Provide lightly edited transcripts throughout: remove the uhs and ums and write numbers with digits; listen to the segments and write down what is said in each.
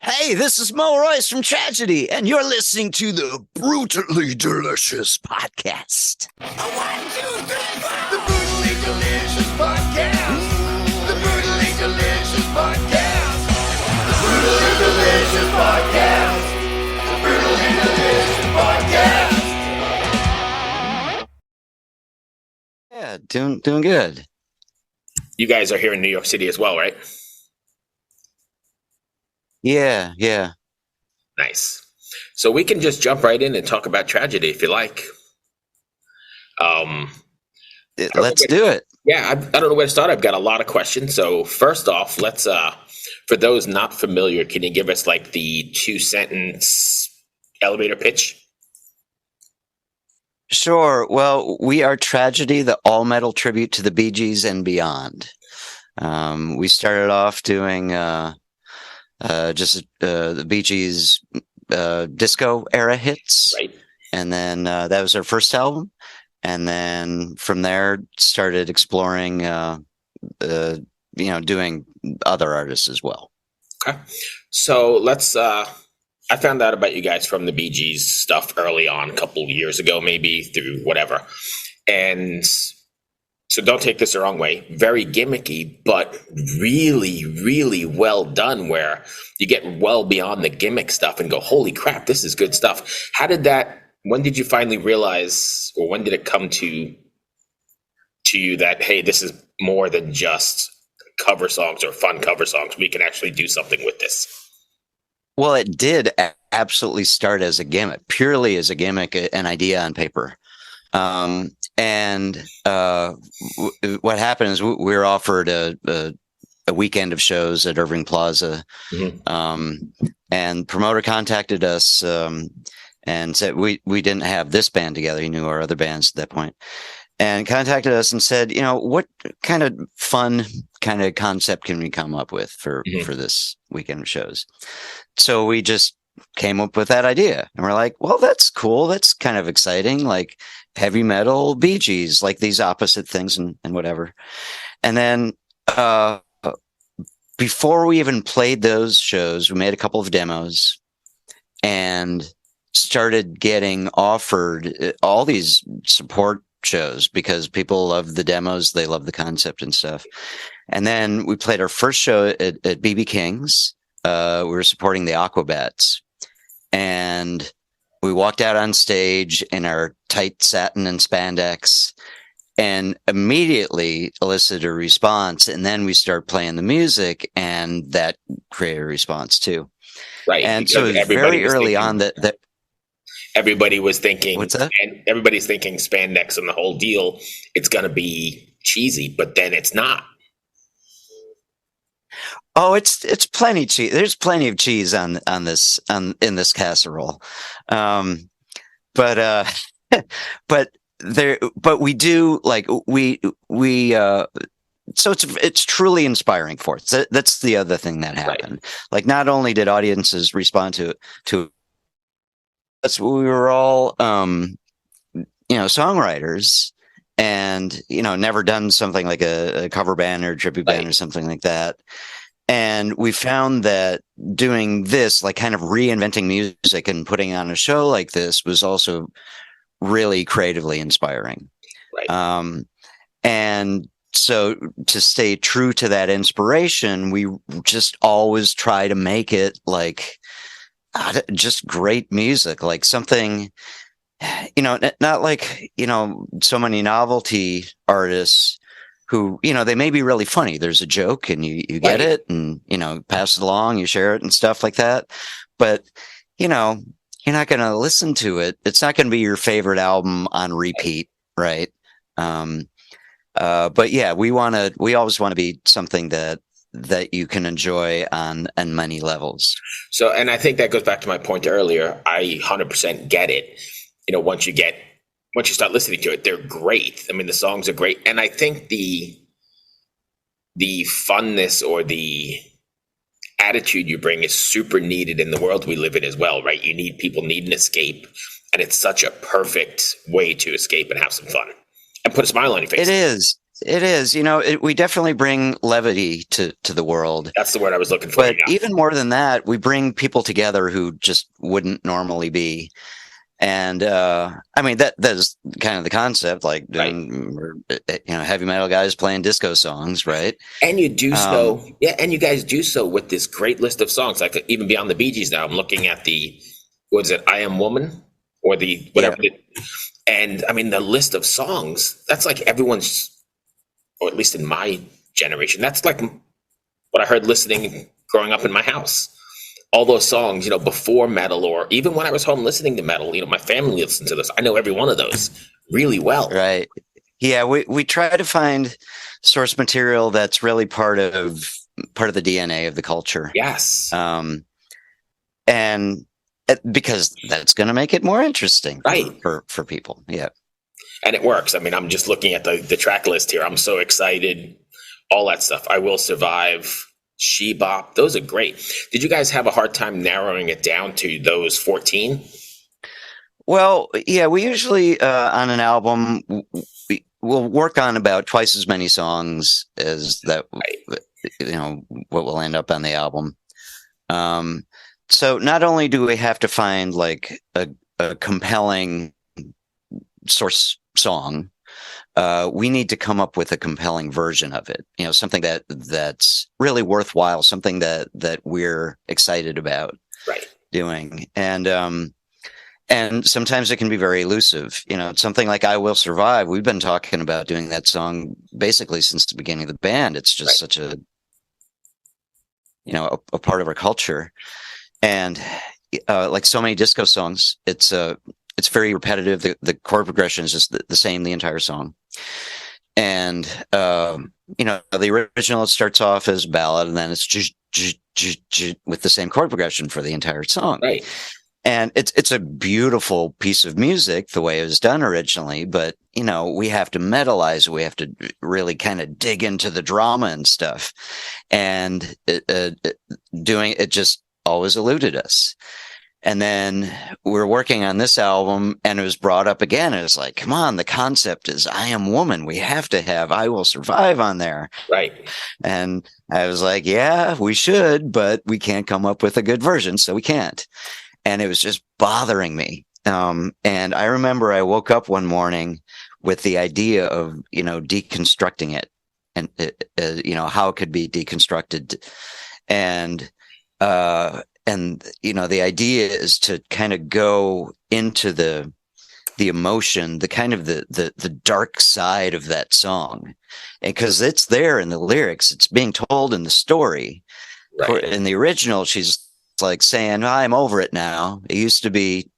Hey, this is Mo Royce from Tragedy, and you're listening to the Brutally Delicious Podcast. One, two, three, four. The Brutally Delicious Podcast. The Brutally Delicious Podcast. The Brutally Delicious Podcast. The Brutally Delicious Podcast. Yeah, doing good. You guys are here in New York City as well, right? Yeah. Nice. So we can just jump right in and talk about Tragedy if you like. Let's do it. Yeah, I don't know where to start. I've got a lot of questions. So first off, let's for those not familiar, can you give us like the 2-sentence elevator pitch? Sure. Well, we are Tragedy, the all-metal tribute to the Bee Gees and beyond. We started off doing just the Bee Gees disco era hits, Right. and then that was our first album. And then from there, started exploring, doing other artists as well. Okay. So let's I found out about you guys from the Bee Gees stuff early on, a couple of years ago, maybe through whatever. And so don't take this the wrong way. Very gimmicky, but really, really well done, where you get well beyond the gimmick stuff and go, holy crap, this is good stuff. When did you finally realize, or when did it come to you that, hey, this is more than just cover songs or fun cover songs. We can actually do something with this. Well, it did absolutely start as a gimmick, purely as a gimmick, an idea on paper. What happened is we were offered a weekend of shows at Irving Plaza, and promoter contacted us and said we didn't have this band together. He knew our other bands at that point, and contacted us and said, what kind of fun kind of concept can we come up with for this weekend of shows? So we just came up with that idea, and we're like, well, that's cool. That's kind of exciting. Like heavy metal, Bee Gees, like these opposite things and whatever. And then, before we even played those shows, we made a couple of demos and started getting offered all these support shows because people love the demos. They love the concept and stuff. And then we played our first show at BB King's. We were supporting the Aquabats, and we walked out on stage in our tight satin and spandex and immediately elicited a response. And then we start playing the music, and that created a response too. Right. And so it was very early on that everybody was thinking, what's that? And everybody's thinking spandex and the whole deal. It's going to be cheesy, but then it's not. Oh, it's plenty cheese. There's plenty of cheese in this casserole, but we do like we so it's truly inspiring for us. That's the other thing that happened. Right. Like not only did audiences respond to us, we were all songwriters, and never done something like a cover band or a tribute band or something like that. And we found that doing this, like kind of reinventing music and putting on a show like this, was also really creatively inspiring. Right. And so to stay true to that inspiration, we just always try to make it like just great music, like something, not like, so many novelty artists who, they may be really funny. There's a joke and you get it and, pass it along, you share it and stuff like that. But, you're not going to listen to it. It's not going to be your favorite album on repeat. Right. But yeah, we always want to be something that you can enjoy on many levels. So, and I think that goes back to my point earlier. I 100% get it. Once you start listening to it, they're great. I mean, the songs are great. And I think the funness or the attitude you bring is super needed in the world we live in as well, right? People need an escape, and it's such a perfect way to escape and have some fun and put a smile on your face. It is. It is, we definitely bring levity to the world. That's the word I was looking for. But Yeah. even more than that, we bring people together who just wouldn't normally be. And I mean that's kind of the concept, like Right. heavy metal guys playing disco songs, right? And you do Um, so, yeah, and you guys do so with this great list of songs, like even beyond the Bee Gees. Now I'm looking at the, what is it, I Am Woman, or the yeah, whatever. And I mean, the list of songs, that's like everyone's, or at least in my generation, that's like what I heard listening growing up in my house. All those songs, before metal, or even when I was home listening to metal, my family listened to this. I know every one of those really well. right. Yeah, we try to find source material that's really part of the DNA of the culture. Yes. And because that's going to make it more interesting Right. for people. Yeah. And it works. I mean, I'm just looking at the track list here. I'm so excited. All that stuff. I Will Survive, She Bop. Those are great. Did you guys have a hard time narrowing it down to those 14? Well, yeah, we usually on an album we'll work on about twice as many songs as that, Right. what will end up on the album. So not only do we have to find like a compelling source song, we need to come up with a compelling version of it. Something that's really worthwhile, something that we're excited about Right. doing. And sometimes it can be very elusive. Something like I Will Survive. We've been talking about doing that song basically since the beginning of the band. It's just Right. such a part of our culture. And like so many disco songs, it's very repetitive. The chord progression is just the same the entire song. And the original, it starts off as a ballad, and then it's just with the same chord progression for the entire song. Right. And it's a beautiful piece of music the way it was done originally, but we have to metalize it. We have to really kind of dig into the drama and stuff. And doing it just always eluded us. And then we're working on this album, and it was brought up again. It was like, come on, the concept is I Am Woman. We have to have I Will Survive on there. Right. And I was like, yeah, we should, but we can't come up with a good version, so we can't. And it was just bothering me. And I remember I woke up one morning with the idea of, deconstructing it, and, how it could be deconstructed. And the idea is to kind of go into the emotion, the kind of the dark side of that song. And because it's there in the lyrics, it's being told in the story. Right. In the original, she's like saying, I'm over it now. It used to be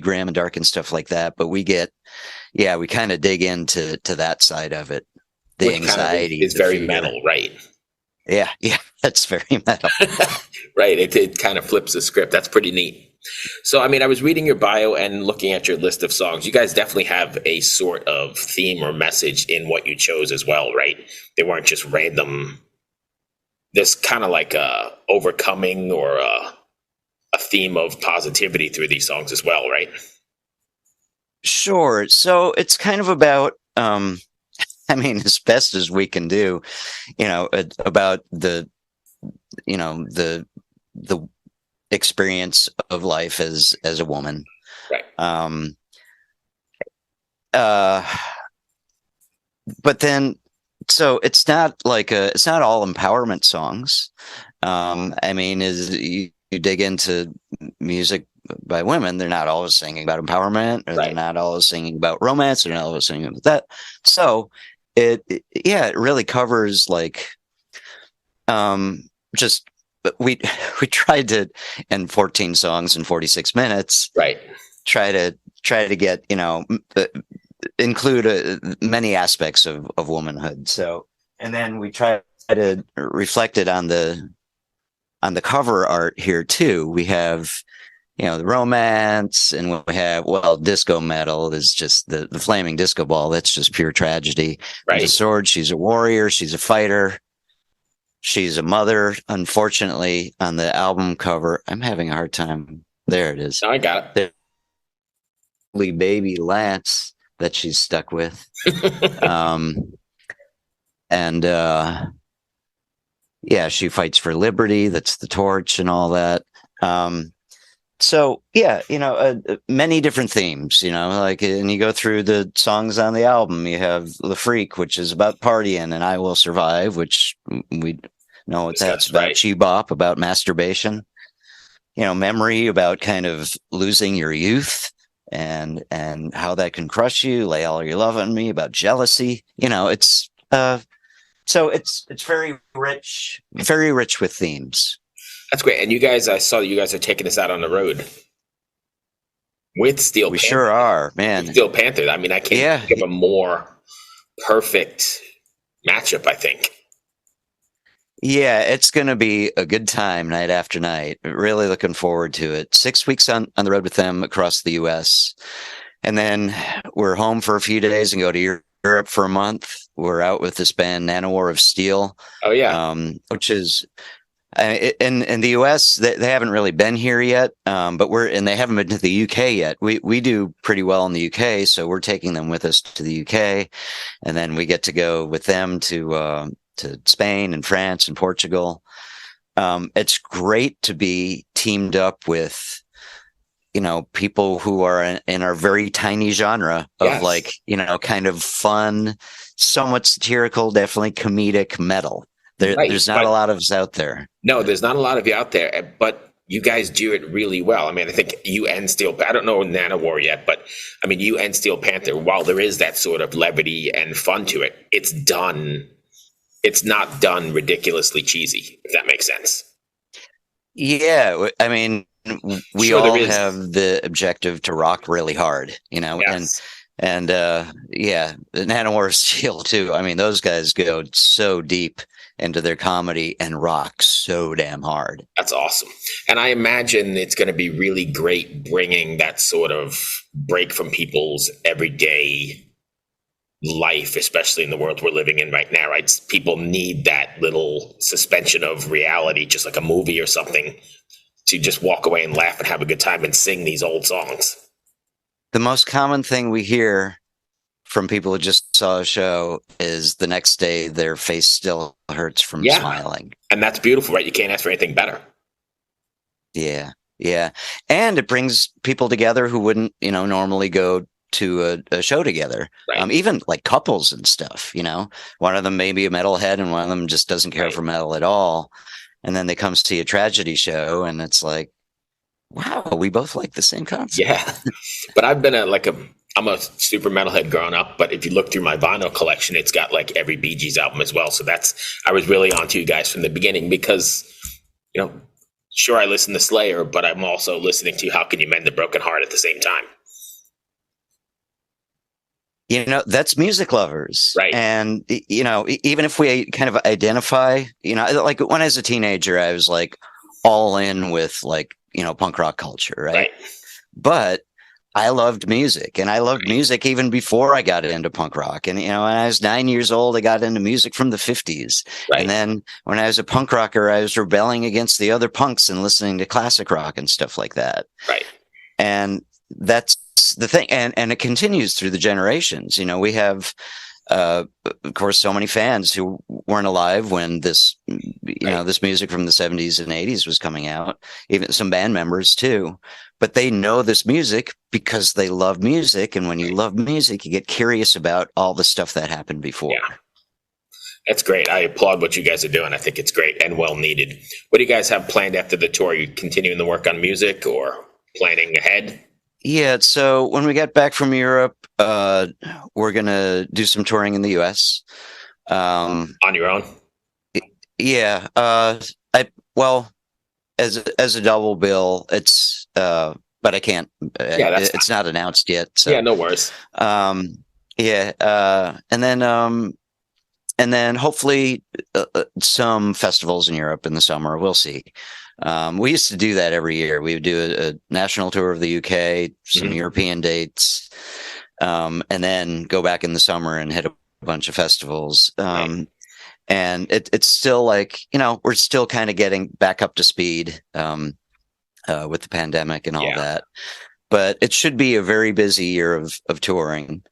grim and dark and stuff like that. But we kind of dig into that side of it. The Which anxiety. It's very metal, right? Yeah, that's very metal. Right. It kind of flips the script. That's pretty neat. So, I mean, I was reading your bio and looking at your list of songs. You guys definitely have a sort of theme or message in what you chose as well, right? They weren't just random. There's kind of like a overcoming or a theme of positivity through these songs as well, right? Sure. So it's kind of about, as best as we can do, about the experience of life as a woman. Right. But then, so it's not all empowerment songs. As you dig into music by women, they're not always singing about empowerment, or Right. they're not always singing about romance, they're not always singing about that. So it really covers just we tried to, in 14 songs in 46 minutes, Right. try to get include many aspects of womanhood. So, and then we try to reflect it on the cover art here too. We have the romance, and we have, disco metal is just the flaming disco ball. That's just pure tragedy. Right. The sword, she's a warrior, she's a fighter, she's a mother. Unfortunately, on the album cover, I'm having a hard time. There it is. No, I got it. The baby Lance that she's stuck with. and yeah, she fights for liberty. That's the torch and all that. Um, so yeah, many different themes, like, and you go through the songs on the album. You have The Freak, which is about partying, and I Will Survive, which we know what that's about. Right. Bebop, about masturbation. Memory, about kind of losing your youth and how that can crush you. Lay All Your Love on Me, about jealousy. So it's very rich with themes. That's great. And you guys, I saw you guys are taking us out on the road with Steel We Panther. sure are, man. Steel Panther. I mean, I can't think of a more perfect matchup, I think. Yeah, it's going to be a good time night after night. Really looking forward to it. 6 weeks on the road with them across the U.S. And then we're home for a few days and go to Europe for a month. We're out with this band, Nanowar of Steel. Oh, yeah. Which is in the U.S. They haven't really been here yet, but they haven't been to the U.K. yet. We do pretty well in the U.K., so we're taking them with us to the U.K. And then we get to go with them to Spain and France and Portugal. It's great to be teamed up with, people who are in our very tiny genre of Yes. like, kind of fun, somewhat satirical, definitely comedic metal. Right, there's not a lot of us out there. No, there's not a lot of you out there, but you guys do it really well. I mean, I think you and Steel, I don't know Nanowar yet, but I mean, you and Steel Panther, while there is that sort of levity and fun to it, it's not done ridiculously cheesy, if that makes sense. Yeah, I mean, we Sure, all there is. have the objective to rock really hard, Yes. and yeah, the Nanowar of Steel too. I mean, those guys go so deep into their comedy and rock so damn hard. That's awesome. And I imagine it's going to be really great bringing that sort of break from people's everyday life, especially in the world we're living in right now, right? People need that little suspension of reality, just like a movie or something, to just walk away and laugh and have a good time and sing these old songs. The most common thing we hear from people who just saw a show is the next day their face still hurts from smiling. And that's beautiful, right? You can't ask for anything better. Yeah. Yeah. And it brings people together who wouldn't, normally go to a show together. Right. Even like couples and stuff, one of them may be a metalhead and one of them just doesn't care for metal at all. And then they come see a tragedy show and it's like, wow, we both like the same concept. Yeah. But I've been I'm a super metalhead growing up, but if you look through my vinyl collection, it's got like every Bee Gees album as well. So I was really onto you guys from the beginning because, sure, I listen to Slayer, but I'm also listening to How Can You Mend a Broken Heart at the same time. That's music lovers. Right. And, even if we kind of identify, like when I was a teenager, I was like all in with like, punk rock culture. Right. But I loved music and I loved music even before I got into punk rock. And, when I was 9 years old, I got into music from the 50s. Right. And then when I was a punk rocker, I was rebelling against the other punks and listening to classic rock and stuff like that. Right. And that's the thing. And it continues through the generations. We have, of course, so many fans who weren't alive when this, this music from the 70s and 80s was coming out, even some band members too. But they know this music because they love music. And when you love music, you get curious about all the stuff that happened before. Yeah. That's great. I applaud what you guys are doing. I think it's great and well needed. What do you guys have planned after the tour? Are you continuing the work on music or planning ahead? Yeah. So when we get back from Europe, we're going to do some touring in the US. On your own? Yeah. As a double bill, it's, but I can't, it's not announced yet. So. Yeah, no worries. And then hopefully some festivals in Europe in the summer. We'll see. We used to do that every year. We would do a national tour of the UK, some European dates, and then go back in the summer and hit a bunch of festivals. And it's still like, we're still kind of getting back up to speed with the pandemic and all that. But it should be a very busy year of touring.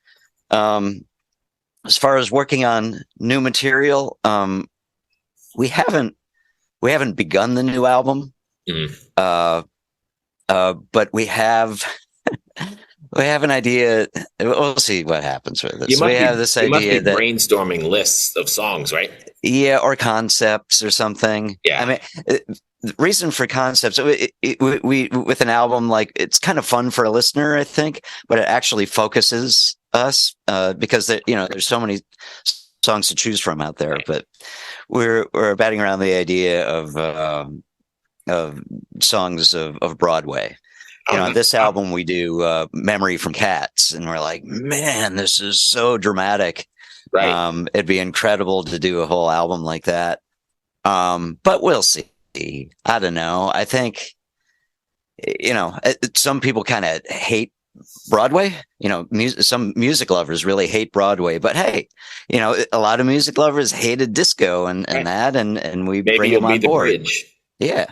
as far as working on new material, we haven't begun the new album. Mm. But we have an idea. We'll see what happens with this. We have this You must be idea that brainstorming lists of songs, right? yeah, or concepts or something. Yeah. I mean, the reason for concepts, we with an album, like, it's kind of fun for a listener, I think, but it actually focuses us because there's so many songs to choose from out there. Right. But we're batting around the idea of songs of Broadway. This album we do Memory from Cats, and we're like, man, this is so dramatic. Right. It'd be incredible to do a whole album like that. But we'll see. I don't know. I think, some people kind of hate Broadway. Some music lovers really hate Broadway, but hey, a lot of music lovers hated disco and Right. that, and we Maybe bring you'll them be on the board. bridge. Yeah,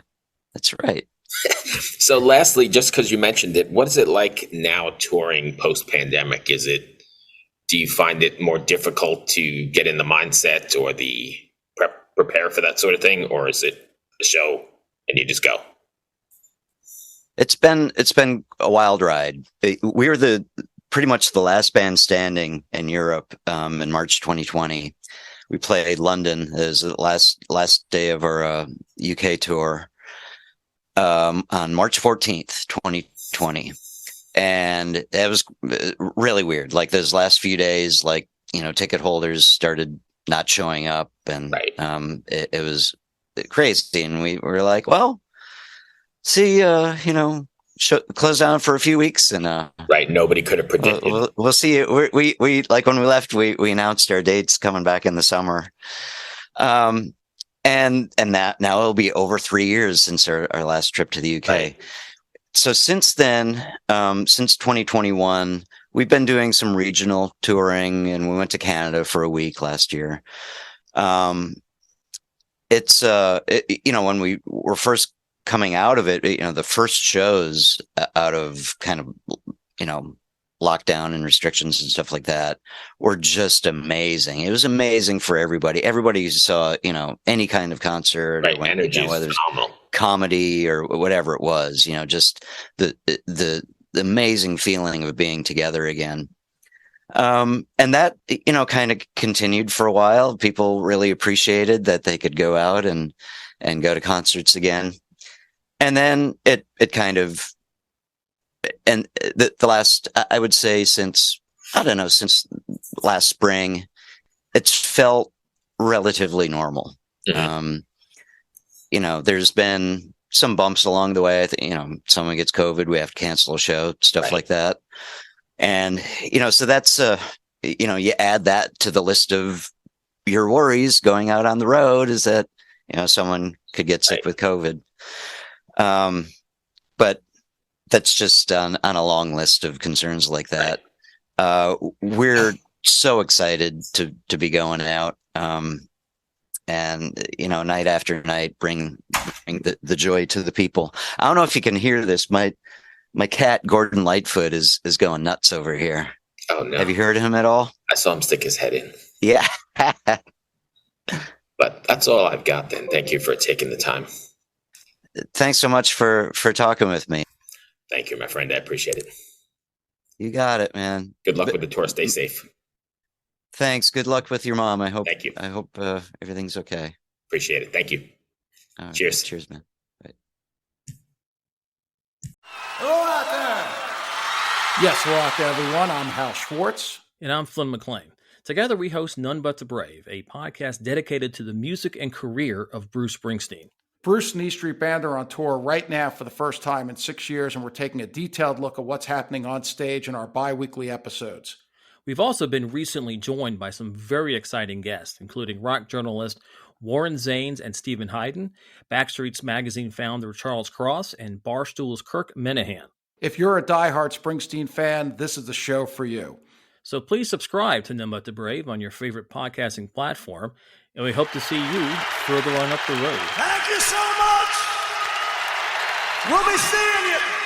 that's right. So lastly, just because you mentioned it, what is it like now touring post-pandemic? Do you find it more difficult to get in the mindset or the prepare for that sort of thing? Or is it a show and you just go? It's been a wild ride. We're pretty much the last band standing in Europe in March 2020. We played London as the last day of our UK tour on March 14th, 2020. And it was really weird. Like, those last few days, like, ticket holders started not showing up, and Right. It was crazy. And we were like, well, see, close down for a few weeks, and Right. Nobody could have predicted. we'll see. We like, when we left, we announced our dates coming back in the summer. And that now it'll be over 3 years since our last trip to the UK. Right. So since then, since 2021, we've been doing some regional touring, and we went to Canada for a week last year. It's when we were first coming out of it, the first shows out of kind of, lockdown and restrictions and stuff like that were just amazing. It was amazing for everybody. Everybody who saw, any kind of concert, Right. or Energy is whether it's phenomenal. comedy or whatever it was, just the amazing feeling of being together again. And that, kind of continued for a while. People really appreciated that they could go out and go to concerts again. And then it kind of, and the last, I would say, since last spring, it's felt relatively normal. Mm-hmm. There's been some bumps along the way. I think, someone gets COVID, we have to cancel a show, stuff Right. like that. And, so that's, you add that to the list of your worries going out on the road, is that, someone could get sick Right. with COVID. But that's just on a long list of concerns like that. Right. We're so excited to be going out. And, night after night, bring the joy to the people. I don't know if you can hear this. My cat, Gordon Lightfoot, is going nuts over here. Oh, no. Have you heard him at all? I saw him stick his head in. Yeah. But that's all I've got then. Thank you for taking the time. Thanks so much for talking with me. Thank you, my friend. I appreciate it. You got it, man. Good luck with the tour. Stay safe. Thanks. Good luck with your mom. Thank you. I hope everything's okay. Appreciate it. Thank you. Cheers. Cheers, man. Bye. Hello out there. Yes, hello out there, everyone. I'm Hal Schwartz. And I'm Flynn McLean. Together we host None But the Brave, a podcast dedicated to the music and career of Bruce Springsteen. Bruce and E Street Band are on tour right now for the first time in 6 years, and we're taking a detailed look at what's happening on stage in our bi-weekly episodes. We've also been recently joined by some very exciting guests, including rock journalist Warren Zanes and Stephen Hayden, Backstreet's Magazine founder Charles Cross, and Barstool's Kirk Minahan. If you're a diehard Springsteen fan, this is the show for you. So please subscribe to None But the Brave on your favorite podcasting platform, and we hope to see you further on up the road. Thank you so much. We'll be seeing you.